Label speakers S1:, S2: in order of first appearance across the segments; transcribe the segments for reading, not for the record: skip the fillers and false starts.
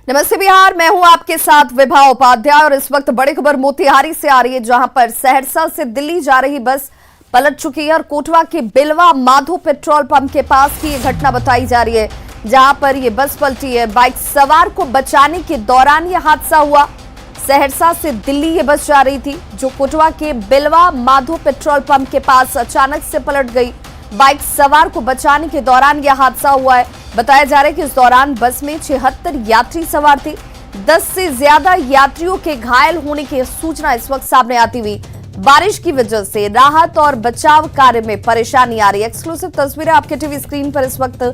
S1: नमस्ते बिहार, मैं हूं आपके साथ विभा उपाध्याय और इस वक्त बड़ी खबर मोतिहारी से आ रही है, जहां पर सहरसा से दिल्ली जा रही बस पलट चुकी है और कोटवा के बिलवा माधो पेट्रोल पंप के पास की यह घटना बताई जा रही है, जहां पर यह बस पलटी है। बाइक सवार को बचाने के दौरान यह हादसा हुआ। सहरसा से दिल्ली ये बस जा रही थी, जो कोटवा के बिलवा माधो पेट्रोल पंप के पास अचानक से पलट गई। बाइक सवार को बचाने के दौरान यह हादसा हुआ है। बताया जा रहा है कि इस दौरान बस में 76 यात्री सवार थे। 10 से ज्यादा यात्रियों के घायल होने की सूचना इस वक्त सामने आती हुई। बारिश की वजह से राहत और बचाव कार्य में परेशानी आ रही है। एक्सक्लूसिव तस्वीरें आपके टीवी स्क्रीन पर इस वक्त,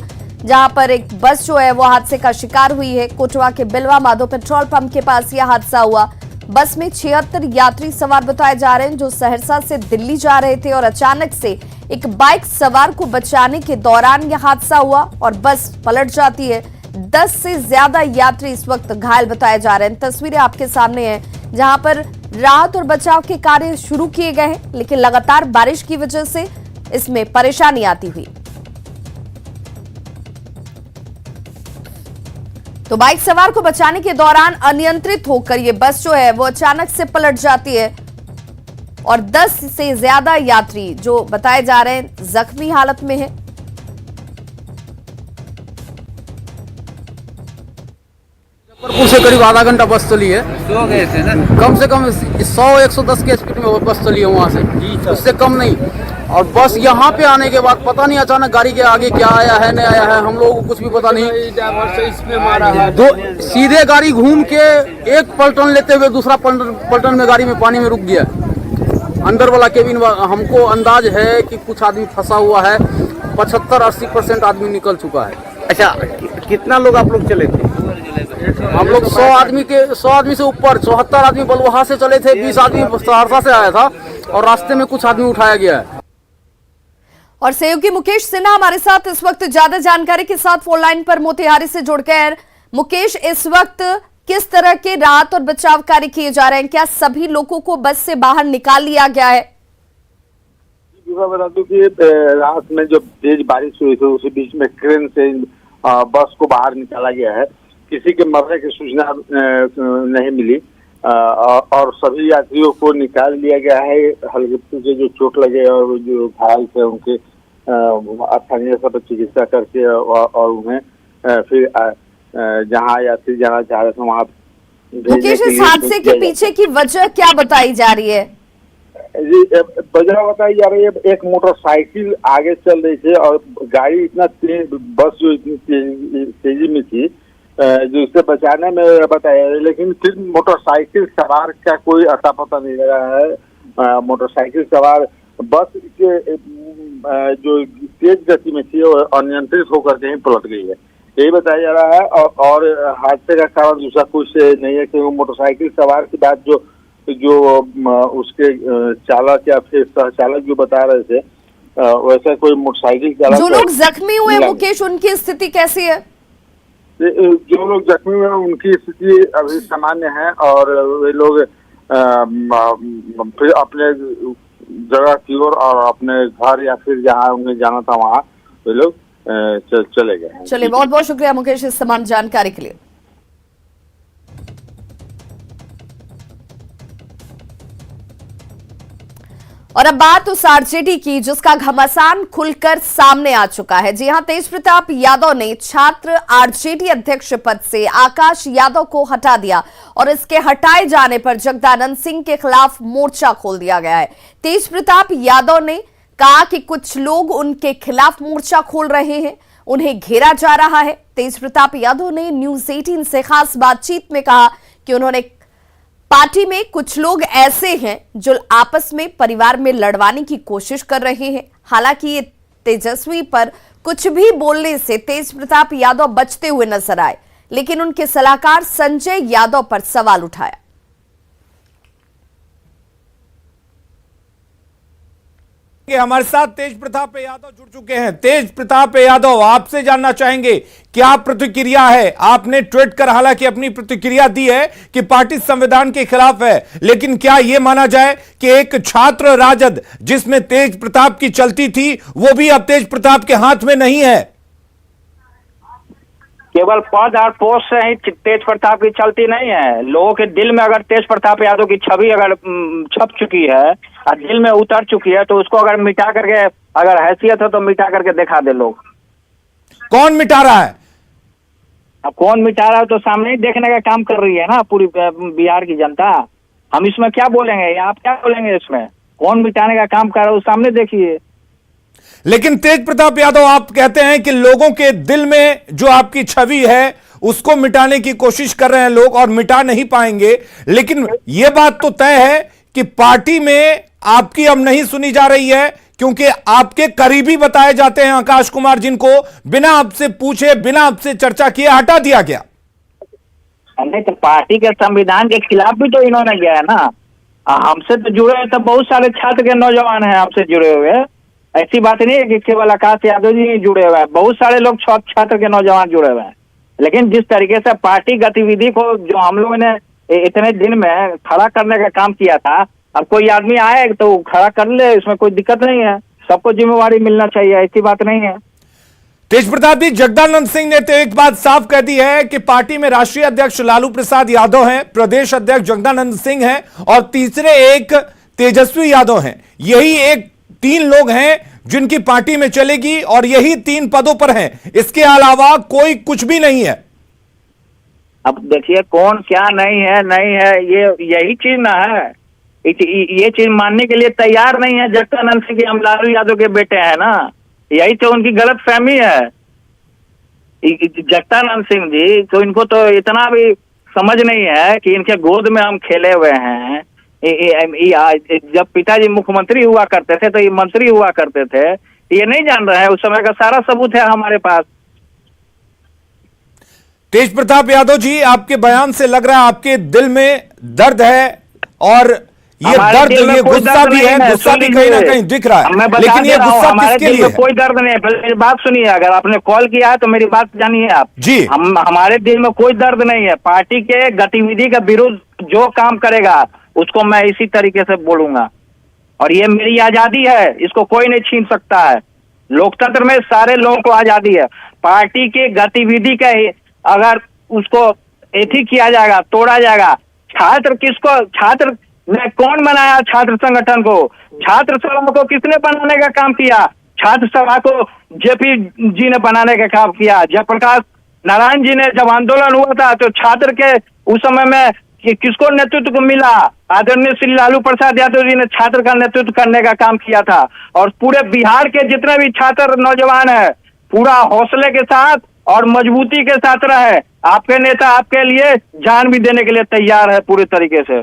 S1: जहां पर एक बस जो है वो हादसे का शिकार हुई है। कोटवा के बिलवा माधो पेट्रोल पंप के पास यह हादसा हुआ। बस में 76 यात्री सवार बताए जा रहे हैं, जो सहरसा से दिल्ली जा रहे थे और अचानक से एक बाइक सवार को बचाने के दौरान यह हादसा हुआ और बस पलट जाती है। 10 से ज्यादा यात्री इस वक्त घायल बताए जा रहे हैं। तस्वीरें आपके सामने हैं, जहां पर राहत और बचाव के कार्य शुरू किए गए हैं, लेकिन लगातार बारिश की वजह से इसमें परेशानी आती हुई। तो बाइक सवार को बचाने के दौरान अनियंत्रित होकर यह बस जो है वो अचानक से पलट जाती है और 10 से ज्यादा यात्री जो बताए जा रहे हैं जख्मी हालत में है।
S2: मुजफ्फरपुर से करीब आधा घंटा बस चली है।
S3: सो गए थे ना,
S2: कम से कम 100-110 के स्पीड में बस चली है वहाँ से, उससे कम नहीं। और बस यहाँ पे आने के बाद पता नहीं अचानक गाड़ी के आगे क्या आया है नहीं आया है, हम लोगों को कुछ भी पता नहीं।
S3: इसमें मारा है
S2: दो सीधे गाड़ी घूम के एक पलटन लेते हुए दूसरा पलटन में गाड़ी में पानी में रुक गया। अंदर वाला केबिन, हमको अंदाज है कि कुछ आदमी फंसा हुआ है। 75-80% आदमी निकल चुका है।
S3: अच्छा, कितना लोग आप लोग चले थे?
S2: हम लोग 100 आदमी से ऊपर, 74 आदमी बलुहा से चले थे, 20 आदमी सहरसा से आया था और रास्ते में कुछ आदमी उठाया गया है।
S1: और सहयोगी मुकेश सिन्हा हमारे साथ इस वक्त ज्यादा जानकारी के साथ फोन लाइन पर मोतिहारी से जुड़ गए हैं। मुकेश, इस वक्त किस तरह के राहत और बचाव कार्य किए जा रहे हैं? क्या सभी लोगों को बस से बाहर निकाल लिया गया है?
S4: बता दूं कि रात में जब तेज बारिश हुई थी उसी बीच में क्रेन से बस को बाहर निकाला गया है। किसी के मरने की सूचना नहीं मिली और सभी यात्रियों को निकाल लिया गया है। हल्के फुल्के जो चोट लगे और जो घायल थे उनके स्थानीय सब चिकित्सा करके और उन्हें फिर जहाँ यात्री जाना चाह रहे थे वहाँ।
S1: मुकेश, इस हादसे के पीछे की वजह क्या बताई जा रही है?
S4: जी, वजह बताई जा रही है, एक मोटरसाइकिल आगे चल रही थी और गाड़ी इतना तेज, बस जो इतनी तेजी में थी जो उससे बचाने में बताया, लेकिन फिर मोटरसाइकिल सवार का कोई अता पता नहीं लगा है। मोटरसाइकिल सवार बस के जो तेज गति में थी वो अनियंत्रित होकर कहीं पलट गई है, यही बताया जा रहा है। और हादसे का कारण दूसरा कुछ नहीं है, क्योंकि मोटरसाइकिल सवार की बात जो उसके चालक या फिर सहचालक जो बता रहे थे, वैसा कोई मोटरसाइकिल चालक।
S1: जो लोग जख्मी हुए मुकेश, उनकी स्थिति कैसी है?
S4: जो लोग जख्मी हुए उनकी स्थिति अभी सामान्य है और वे लोग फिर अपने जगह की ओर और अपने घर या फिर जहाँ उन्हें जाना था वहाँ वे लोग चले गए।
S1: चलिए, बहुत बहुत शुक्रिया मुकेश इस तमाम जानकारी के लिए। और अब बात उस आरजेडी की जिसका घमासान खुलकर सामने आ चुका है। जी हां, तेजप्रताप यादव ने छात्र आरजेडी अध्यक्ष पद से आकाश यादव को हटा दिया और इसके हटाए जाने पर जगदानंद सिंह के खिलाफ मोर्चा खोल दिया गया है। तेजप्रताप यादव ने कहा कि कुछ लोग उनके खिलाफ मोर्चा खोल रहे हैं, उन्हें घेरा जा रहा है। तेजप्रताप यादव ने न्यूज 18 से खास बातचीत में कहा कि उन्होंने पार्टी में कुछ लोग ऐसे हैं जो आपस में परिवार में लड़वाने की कोशिश कर रहे हैं। हालांकि ये तेजस्वी पर कुछ भी बोलने से तेजप्रताप यादव बचते हुए नजर आए, लेकिन उनके सलाहकार संजय यादव पर सवाल उठाया।
S5: हमारे साथ तेजप्रताप यादव जुड़ चुके हैं। तेजप्रताप यादव, आपसे जानना चाहेंगे क्या प्रतिक्रिया है? आपने ट्वीट कर हालांकि अपनी प्रतिक्रिया दी है कि पार्टी संविधान के खिलाफ है, लेकिन क्या यह माना जाए कि एक छात्र राजद जिसमें तेजप्रताप की चलती थी वो भी अब तेजप्रताप के हाथ में नहीं है?
S6: केवल पद और पोस्ट से ही तेज प्रताप की चलती नहीं है। लोगों के दिल में अगर तेज प्रताप यादव की छवि अगर छप चुकी है और दिल में उतर चुकी है, तो उसको अगर मिटा करके, अगर हैसियत है तो मिटा करके दिखा दे लोग।
S5: कौन मिटा रहा है?
S6: अब कौन मिटा रहा है तो सामने ही देखने का काम कर रही है ना पूरी बिहार की जनता। हम इसमें क्या बोलेंगे, या आप क्या बोलेंगे इसमें? कौन मिटाने का काम कर रहा है वो सामने देखिए।
S5: लेकिन तेज प्रताप यादव, आप कहते हैं कि लोगों के दिल में जो आपकी छवि है उसको मिटाने की कोशिश कर रहे हैं लोग और मिटा नहीं पाएंगे। लेकिन यह बात तो तय है कि पार्टी में आपकी अब नहीं सुनी जा रही है, क्योंकि आपके करीबी बताए जाते हैं आकाश कुमार, जिनको बिना आपसे पूछे, बिना आपसे चर्चा किए हटा दिया गया।
S6: नहीं तो पार्टी के संविधान के खिलाफ भी तो इन्होंने गया है ना। हमसे तो जुड़े हुए तो बहुत सारे छात्र के नौजवान हैं हमसे जुड़े हुए। ऐसी बात नहीं है कि केवल आकाश यादव जी जुड़े हुए हैं, बहुत सारे लोग छात्र के नौजवान जुड़े हुए हैं। लेकिन जिस तरीके से पार्टी गतिविधि को जो हम लोगों ने इतने दिन में खड़ा करने का काम किया था, अब कोई आदमी आए तो खड़ा कर ले, इसमें कोई दिक्कत नहीं है। सबको जिम्मेवारी मिलना चाहिए, ऐसी बात नहीं है।
S5: तेज प्रताप जी, जगदानंद सिंह ने तो एक बात साफ कह दी है कि पार्टी में राष्ट्रीय अध्यक्ष लालू प्रसाद यादव हैं, प्रदेश अध्यक्ष जगदानंद सिंह हैं और तीसरे एक तेजस्वी यादव हैं। यही एक 3 लोग हैं जिनकी पार्टी में चलेगी और यही 3 पदों पर हैं। इसके अलावा कोई कुछ भी नहीं है।
S6: अब देखिए कौन क्या नहीं है, ये यही चीज ना है। ये चीज मानने के लिए तैयार नहीं है जगदानंद सिंह कि हम लालू यादव के बेटे हैं ना। यही तो उनकी गलत फहमी है। जगदानंद सिंह जी तो इनको तो इतना भी समझ नहीं है कि इनके गोद में हम खेले हुए हैं। जब पिताजी मुख्यमंत्री हुआ करते थे तो ये मंत्री हुआ करते थे, ये नहीं जान रहे हैं। उस समय का सारा सबूत है हमारे पास।
S5: तेज प्रताप यादव जी, आपके बयान से लग रहा है आपके दिल में दर्द है और ये दर्द, ये गुस्सा भी है, गुस्सा भी कहीं ना कहीं दिख रहा है। लेकिन ये गुस्सा किसके लिए है?
S6: कोई दर्द नहीं है। मेरी बात सुनिए, अगर आपने कॉल किया है तो मेरी बात जानिए आप
S5: जी।
S6: हमारे दिल में कोई दर्द नहीं है। पार्टी के गतिविधि के विरुद्ध जो काम करेगा उसको मैं इसी तरीके से बोलूंगा, और ये मेरी आजादी है, इसको कोई नहीं छीन सकता है। लोकतंत्र में सारे लोगों को आजादी है। पार्टी की गतिविधि का अगर उसको एथी किया जाएगा, तोड़ा जाएगा। छात्र ने कौन बनाया छात्र संगठन को? छात्र सभा को किसने बनाने का काम किया? छात्र सभा को जेपी जी ने बनाने का काम किया। जयप्रकाश नारायण जी ने जब आंदोलन हुआ था तो छात्र के उस समय में किसको नेतृत्व को मिला? आदरणीय श्री लालू प्रसाद यादव जी ने छात्र का नेतृत्व करने का काम किया था। और पूरे बिहार के जितने भी छात्र नौजवान है, पूरा हौसले के साथ और मजबूती के साथ रहे। आपके नेता आपके लिए जान भी देने के लिए तैयार है पूरे तरीके से।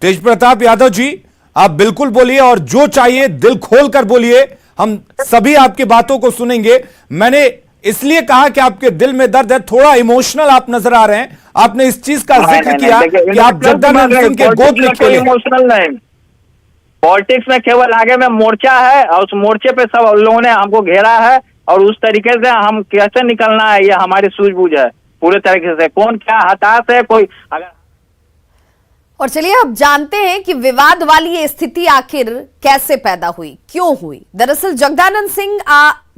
S5: तेज प्रताप यादव जी, आप बिल्कुल बोलिए और जो चाहिए दिल खोल कर बोलिए, हम सभी आपकी बातों को सुनेंगे। मैंने इसलिए कहा कि आपके दिल में दर्द है, थोड़ा इमोशनल आप नजर आ रहे हैं। आपने इस चीज का जिक्र किया कि आप जगदानंद सिंह के गोद में खेले।
S6: इमोशनल नहीं, पॉलिटिक्स में केवल आगे में मोर्चा है और उस मोर्चे पे सब लोगों ने हमको घेरा है और उस तरीके से हम कैसे निकलना है ये हमारी सूझबूझ है पूरे तरीके से। कौन क्या हताश है कोई अगर।
S1: और चलिए अब जानते हैं कि विवाद वाली ये स्थिति आखिर कैसे पैदा हुई, क्यों हुई। दरअसल जगदानंद सिंह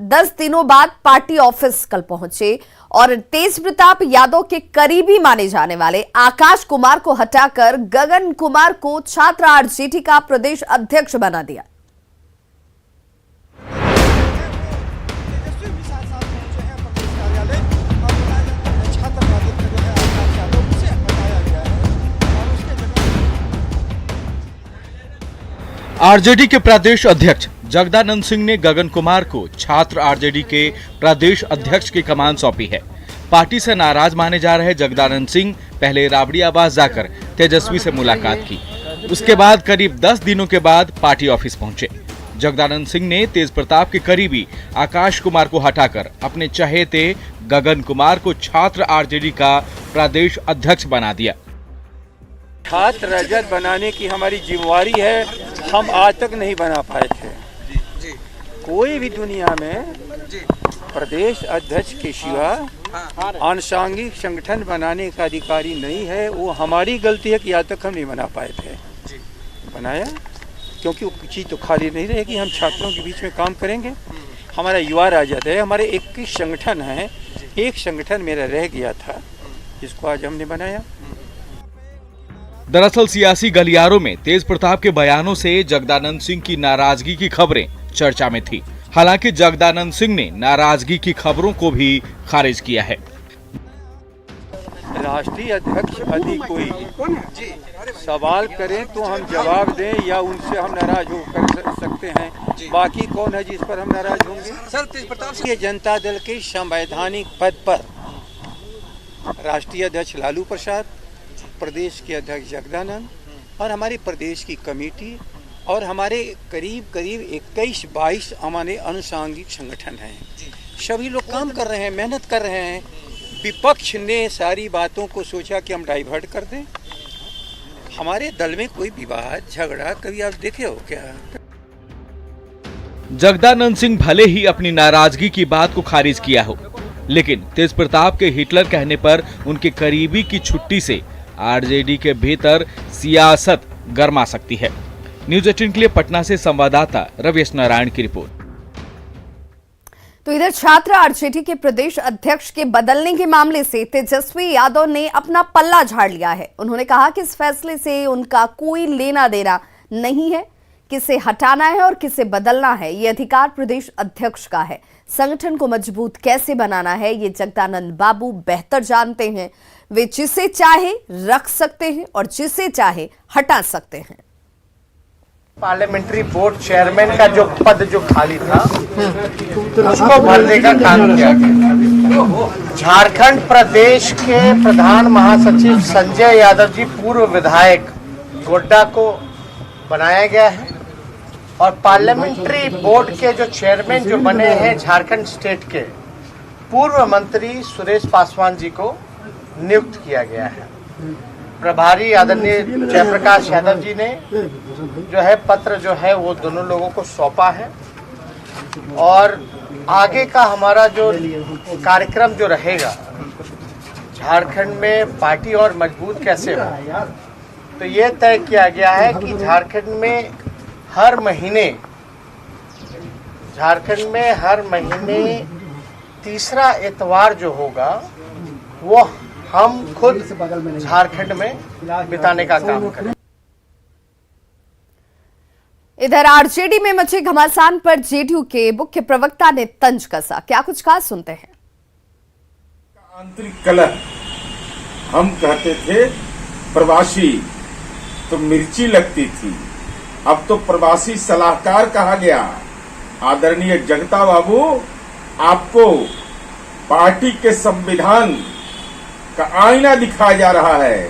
S1: 10 दिनों बाद पार्टी ऑफिस कल पहुंचे और तेज प्रताप यादव के करीबी माने जाने वाले आकाश कुमार को हटाकर गगन कुमार को छात्र आरजेडी का प्रदेश अध्यक्ष बना दिया।
S7: आरजेडी के प्रदेश अध्यक्ष जगदानंद सिंह ने गगन कुमार को छात्र आरजेडी के प्रदेश अध्यक्ष की कमान सौंपी है। पार्टी से नाराज माने जा रहे जगदानंद सिंह पहले राबड़ी आवास जाकर तेजस्वी से मुलाकात की। उसके बाद करीब 10 दिनों के बाद पार्टी ऑफिस पहुंचे। जगदानंद सिंह ने तेज प्रताप के करीबी आकाश कुमार को हटाकर अपने चहेते गगन कुमार को छात्र आरजेडी का प्रदेश अध्यक्ष बना दिया।
S3: छात्र रजत बनाने की हमारी जिम्मेवारी है, हम आज तक नहीं बना पाए थे। कोई भी दुनिया में प्रदेश अध्यक्ष के सिवा आनुषंगिक संगठन बनाने का अधिकारी नहीं है। वो हमारी गलती है कि आज तक हम नहीं बना पाए थे। बनाया क्योंकि वो चीज़ तो खाली नहीं रहेगी, हम छात्रों के बीच में काम करेंगे। हमारा युवा राजद है, हमारे 21 संगठन हैं एक संगठन मेरा रह गया था, जिसको आज हमने बनाया।
S7: दरअसल सियासी गलियारों में तेज प्रताप के बयानों से जगदानंद सिंह की नाराजगी की खबरें चर्चा में थी। हालांकि जगदानंद सिंह ने नाराजगी की खबरों को भी खारिज किया है।
S3: राष्ट्रीय अध्यक्ष यदि कोई सवाल करें तो हम जवाब दें, या उनसे हम नाराज हो कर सकते हैं। बाकी कौन है जिस पर हम नाराज होंगे?
S8: सर तेज प्रताप सिंह
S3: ये जनता दल के संवैधानिक पद पर राष्ट्रीय अध्यक्ष लालू प्रसाद, प्रदेश के अध्यक्ष जगदानंद और हमारे प्रदेश की कमेटी और हमारे करीब 21-22 हमारे अनुसांगिक संगठन हैं। सभी लोग काम कर रहे हैं, मेहनत कर रहे हैं। विपक्ष ने सारी बातों को सोचा कि हम डाइवर्ट कर दें। हमारे दल में कोई विवाद झगड़ा कभी आप देखे हो क्या?
S7: जगदानंद सिंह भले ही अपनी नाराजगी की बात को खारिज किया हो, लेकिन तेज प्रताप के हिटलर कहने पर उनके करीबी की छुट्टी से आरजेडी के भीतर सियासत गर्मा सकती है। न्यूज 18 के लिए पटना से संवाददाता रविश नारायण की रिपोर्ट।
S1: तो इधर छात्र आरजेडी के प्रदेश अध्यक्ष के बदलने के मामले से तेजस्वी यादव ने अपना पल्ला झाड़ लिया है। उन्होंने कहा कि इस फैसले से उनका कोई लेना देना नहीं है, किसे हटाना है और किसे बदलना है ये अधिकार प्रदेश अध्यक्ष का है। संगठन को मजबूत कैसे बनाना है ये जगदानंद बाबू बेहतर जानते हैं। वे जिसे चाहे रख सकते हैं और जिसे चाहे हटा सकते हैं।
S9: पार्लियामेंट्री बोर्ड चेयरमैन का जो पद जो खाली था उसको भरने का काम किया गया। झारखंड प्रदेश के प्रधान महासचिव संजय यादव जी पूर्व विधायक गोड्डा को बनाया गया है और पार्लियामेंट्री बोर्ड के जो चेयरमैन जो बने हैं झारखंड स्टेट के पूर्व मंत्री सुरेश पासवान जी को नियुक्त किया गया है। प्रभारी आदरणीय जयप्रकाश यादव जी ने जो है पत्र जो है वो दोनों लोगों को सौंपा है और आगे का हमारा जो कार्यक्रम जो रहेगा झारखंड में पार्टी और मजबूत कैसे हो, तो ये तय किया गया है कि झारखंड में हर महीने तीसरा इतवार जो होगा वो हम खुद झारखंड में बिताने का काम करें।
S1: इधर आरजेडी में मचे घमासान पर जेडीयू के मुख्य प्रवक्ता ने तंज कसा। क्या कुछ कहा, सुनते हैं।
S10: आंतरिक कलह, हम कहते थे प्रवासी तो मिर्ची लगती थी, अब तो प्रवासी सलाहकार कहा गया। आदरणीय जगता बाबू, आपको पार्टी के संविधान का आईना दिखाया जा रहा है।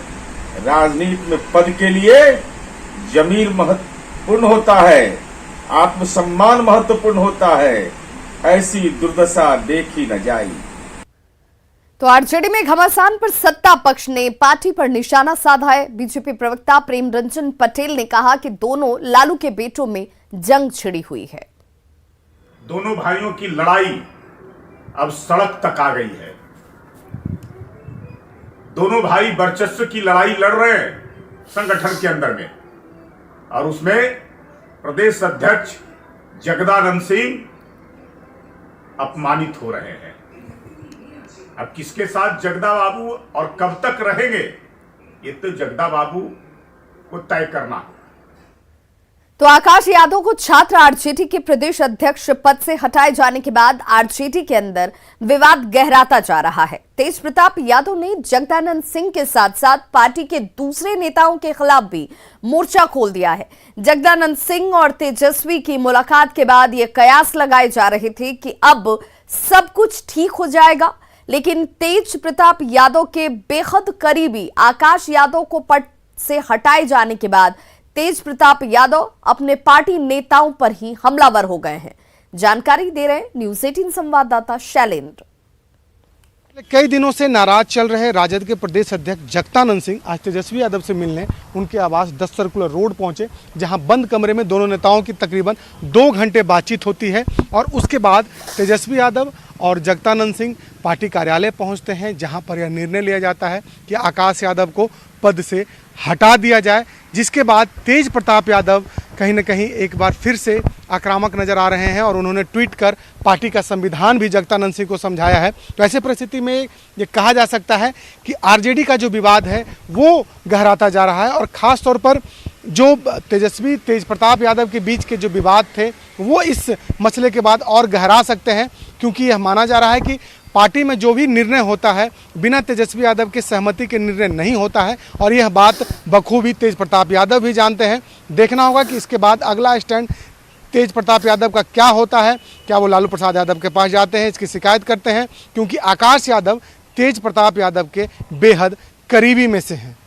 S10: राजनीति में पद के लिए जमीर महत्वपूर्ण होता है, आत्मसम्मान महत्वपूर्ण होता है। ऐसी दुर्दशा देखी न जाए।
S1: तो आरजेडी में घमासान पर सत्ता पक्ष ने पार्टी पर निशाना साधा है। बीजेपी प्रवक्ता प्रेम रंजन पटेल ने कहा कि दोनों लालू के बेटों में जंग छिड़ी हुई है।
S10: दोनों भाइयों की लड़ाई अब सड़क तक आ गई है। दोनों भाई वर्चस्व की लड़ाई लड़ रहे हैं संगठन के अंदर में, और उसमें प्रदेश अध्यक्ष जगदानंद सिंह अपमानित हो रहे हैं। अब किसके साथ जगदा बाबू और कब तक रहेंगे ये तो जगदा बाबू को तय करना है।
S1: तो आकाश यादव को छात्र आरजेडी के प्रदेश अध्यक्ष पद से हटाए जाने के बाद आरजेडी के अंदर विवाद गहराता जा रहा है। तेज प्रताप यादव ने जगदानंद सिंह के साथ साथ पार्टी के दूसरे नेताओं के खिलाफ भी मोर्चा खोल दिया है। जगदानंद सिंह और तेजस्वी की मुलाकात के बाद ये कयास लगाए जा रहे थे कि अब सब कुछ ठीक हो जाएगा, लेकिन तेज प्रताप यादव के बेहद करीबी आकाश यादव को पद से हटाए जाने के बाद तेज प्रताप यादव अपने पार्टी नेताओं पर ही हमलावर हो गए हैं। जानकारी दे रहे हैं न्यूज 18 संवाददाता शैलेंद्र।
S11: कई दिनों से नाराज चल रहे राजद के प्रदेश अध्यक्ष जगदानंद सिंह आज तेजस्वी यादव से मिलने उनके आवास 10 सर्कुलर रोड पहुंचे, जहां बंद कमरे में दोनों नेताओं की तकरीबन 2 घंटे बातचीत होती है और उसके बाद तेजस्वी यादव और जगदानंद सिंह पार्टी कार्यालय पहुंचते हैं, जहां पर यह निर्णय लिया जाता है कि आकाश यादव को पद से हटा दिया जाए, जिसके बाद तेज प्रताप यादव कहीं न कहीं एक बार फिर से आक्रामक नजर आ रहे हैं और उन्होंने ट्वीट कर पार्टी का संविधान भी जगदानंद सिंह को समझाया है। तो ऐसे परिस्थिति में ये कहा जा सकता है कि आरजेडी का जो विवाद है वो गहराता जा रहा है और ख़ास तौर पर जो तेज प्रताप यादव के बीच के जो विवाद थे वो इस मसले के बाद और गहरा सकते हैं, क्योंकि यह माना जा रहा है कि पार्टी में जो भी निर्णय होता है बिना तेजस्वी यादव की सहमति के निर्णय नहीं होता है और यह बात बखूबी तेज प्रताप यादव भी जानते हैं। देखना होगा कि इसके बाद अगला स्टैंड तेज प्रताप यादव का क्या होता है। क्या वो लालू प्रसाद यादव के पास जाते हैं, इसकी शिकायत करते हैं, क्योंकि आकाश यादव तेज प्रताप यादव के बेहद करीबी में से हैं।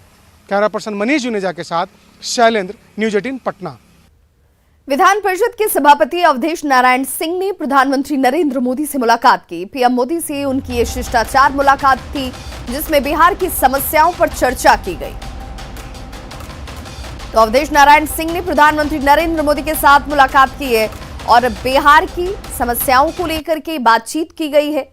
S11: कैमरा पर्सन मनीष जुनेजा के साथ शैलेंद्र, न्यूज 18 पटना।
S1: विधान परिषद के सभापति अवधेश नारायण सिंह ने प्रधानमंत्री नरेंद्र मोदी से मुलाकात की। पीएम मोदी से उनकी ये शिष्टाचार मुलाकात थी जिसमें बिहार की समस्याओं पर चर्चा की गई। तो अवधेश नारायण सिंह ने प्रधानमंत्री नरेंद्र मोदी के साथ मुलाकात की है और बिहार की समस्याओं को लेकर के बातचीत की गई है।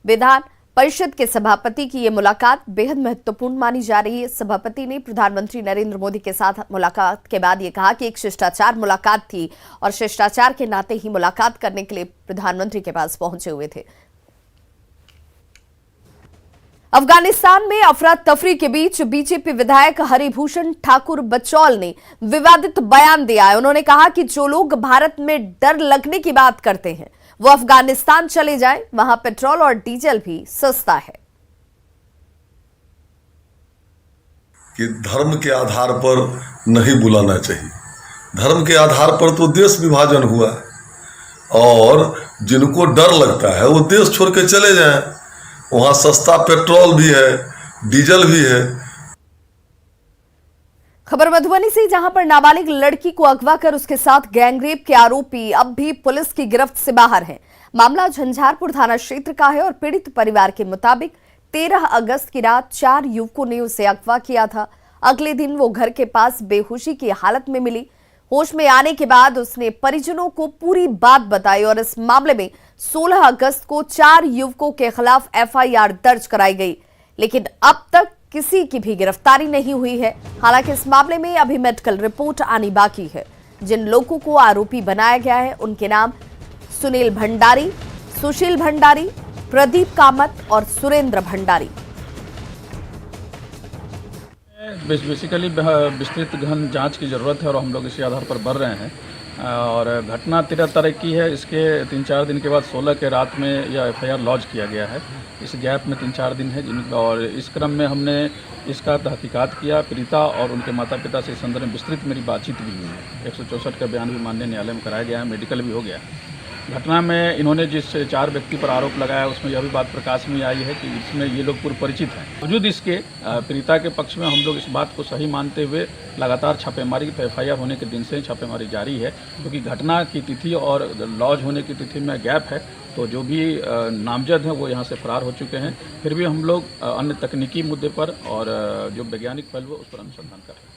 S1: विधान परिषद के सभापति की ये मुलाकात बेहद महत्वपूर्ण मानी जा रही है। सभापति ने प्रधानमंत्री नरेंद्र मोदी के साथ मुलाकात के बाद ये कहा कि एक शिष्टाचार मुलाकात थी और शिष्टाचार के नाते ही मुलाकात करने के लिए प्रधानमंत्री के पास पहुंचे हुए थे। अफगानिस्तान में अफरा तफरी के बीच बीजेपी विधायक हरिभूषण ठाकुर बचौल ने विवादित बयान दिया है। उन्होंने कहा कि जो लोग भारत में डर लगने की बात करते हैं वो अफगानिस्तान चले जाएं, वहां पेट्रोल और डीजल भी सस्ता है।
S8: कि धर्म के आधार पर नहीं बुलाना चाहिए। धर्म के आधार पर तो देश विभाजन हुआ और जिनको डर लगता है वो देश छोड़ के चले जाएं, वहां सस्ता पेट्रोल भी है, डीजल भी है।
S1: खबर मधुबनी से, जहां पर नाबालिग लड़की को अगवा कर उसके साथ गैंगरेप के आरोपी अब भी पुलिस की गिरफ्त से बाहर हैं। मामला झंझारपुर थाना क्षेत्र का है और पीड़ित परिवार के मुताबिक 13 अगस्त की रात 4 युवकों ने उसे अगवा किया था। अगले दिन वो घर के पास बेहोशी की हालत में मिली। होश में आने के बाद उसने परिजनों को पूरी बात बताई और इस मामले में 16 अगस्त को 4 युवकों के खिलाफ एफआईआर दर्ज कराई गई, लेकिन अब तक किसी की भी गिरफ्तारी नहीं हुई है। हालांकि इस मामले में अभी मेडिकल रिपोर्ट आनी बाकी है। जिन लोगों को आरोपी बनाया गया है उनके नाम सुनील भंडारी, सुशील भंडारी, प्रदीप कामत और सुरेंद्र भंडारी।
S12: बेसिकली विस्तृत गहन जांच की ज़रूरत है और हम लोग इसी आधार पर बढ़ रहे हैं। और घटना 13 तारीख की है। इसके 3-4 दिन के बाद 16 के रात में यह एफआईआर लॉन्च किया गया है। इस गैप में 3-4 दिन है और इस क्रम में हमने इसका तहकीकात किया। पीड़िता और उनके माता पिता से इस संदर्भ में विस्तृत मेरी बातचीत भी हुई है। 164 का बयान भी माननीय न्यायालय में कराया गया है, मेडिकल भी हो गया है। घटना में इन्होंने जिस 4 व्यक्ति पर आरोप लगाया उसमें यह भी बात प्रकाश में आई है कि इसमें ये लोग पूर्व परिचित हैं। वजूद इसके पीड़िता के पक्ष में हम लोग इस बात को सही मानते हुए लगातार छापेमारी, एफआईआर होने के दिन से छापेमारी जारी है, क्योंकि घटना की तिथि और लॉन्च होने की तिथि में गैप है। तो जो भी नामजद हैं वो यहाँ से फरार हो चुके हैं। फिर भी हम लोग अन्य तकनीकी मुद्दे पर और जो वैज्ञानिक पहलू उस पर अनुसंधान कर रहे हैं।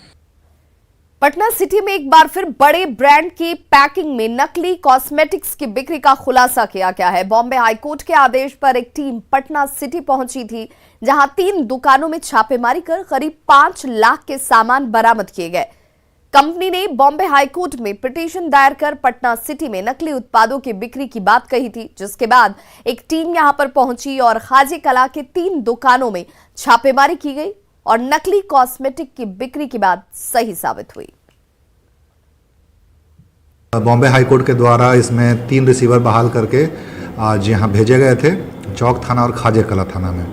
S1: पटना सिटी में एक बार फिर बड़े ब्रांड की पैकिंग में नकली कॉस्मेटिक्स की बिक्री का खुलासा किया गया है। बॉम्बे हाईकोर्ट के आदेश पर एक टीम पटना सिटी पहुंची थी, जहां 3 दुकानों में छापेमारी कर करीब 5 लाख के सामान बरामद किए गए। कंपनी ने बॉम्बे हाईकोर्ट में पिटीशन दायर कर पटना सिटी में नकली उत्पादों की बिक्री की बात कही थी, जिसके बाद एक टीम यहां पर पहुंची और खाजी कला के 3 दुकानों में छापेमारी की गई और नकली कॉस्मेटिक की बिक्री की बात सही साबित हुई।
S13: बॉम्बे हाईकोर्ट के द्वारा इसमें 3 रिसीवर बहाल करके आज यहाँ भेजे गए थे, चौक थाना और खाजे कला थाना में।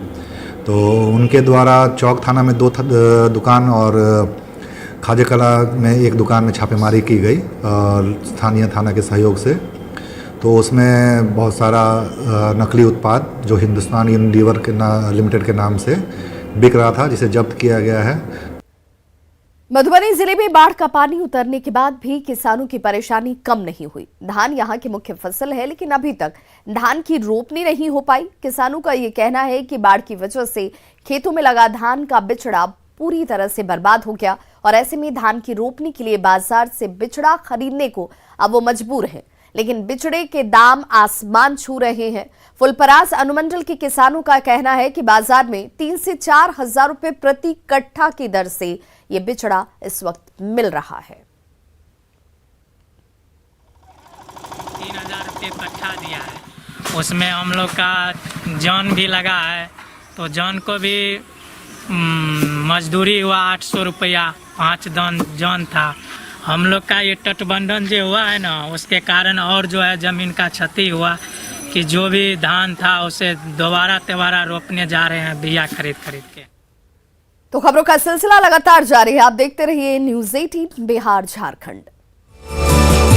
S13: तो उनके द्वारा चौक थाना में 2 दुकान और खाजे कला में 1 दुकान में छापेमारी की गई स्थानीय थाना के सहयोग से। तो उसमें बहुत सारा नकली उत्पाद जो हिंदुस्तान यूनिलीवर के लिमिटेड के नाम से बिक रहा था, जिसे जब्त किया गया है।
S1: मधुबनी जिले में बाढ़ का पानी उतरने के बाद भी किसानों की परेशानी कम नहीं हुई। धान यहां की मुख्य फसल है, लेकिन अभी तक धान की रोपनी नहीं हो पाई। किसानों का यह कहना है कि बाढ़ की वजह से खेतों में लगा धान का बिचड़ा पूरी तरह से बर्बाद हो गया और ऐसे में धान की रोपनी के लिए बाजार से बिचड़ा खरीदने को अब वो मजबूर हैं। लेकिन बिचड़े के दाम आसमान छू रहे हैं। फुलपरास अनुमंडल के किसानों का कहना है कि बाजार में 3 से 4 हजार रुपए प्रति कट्ठा की दर से ये बिचड़ा इस वक्त मिल रहा है।
S14: के कट्ठा दिया है, उसमें हम लोग का जॉन भी लगा है, तो जॉन को भी मजदूरी हुआ 800 रुपया, 5 जॉन था। हम लोग का ये तटबंधन जो हुआ है ना, उसके कारण और जो है ज़मीन का क्षति हुआ कि जो भी धान था उसे दोबारा रोपने जा रहे हैं बिया खरीद के।
S1: तो खबरों का सिलसिला लगातार जारी है, आप देखते रहिए न्यूज़ 18 बिहार झारखंड।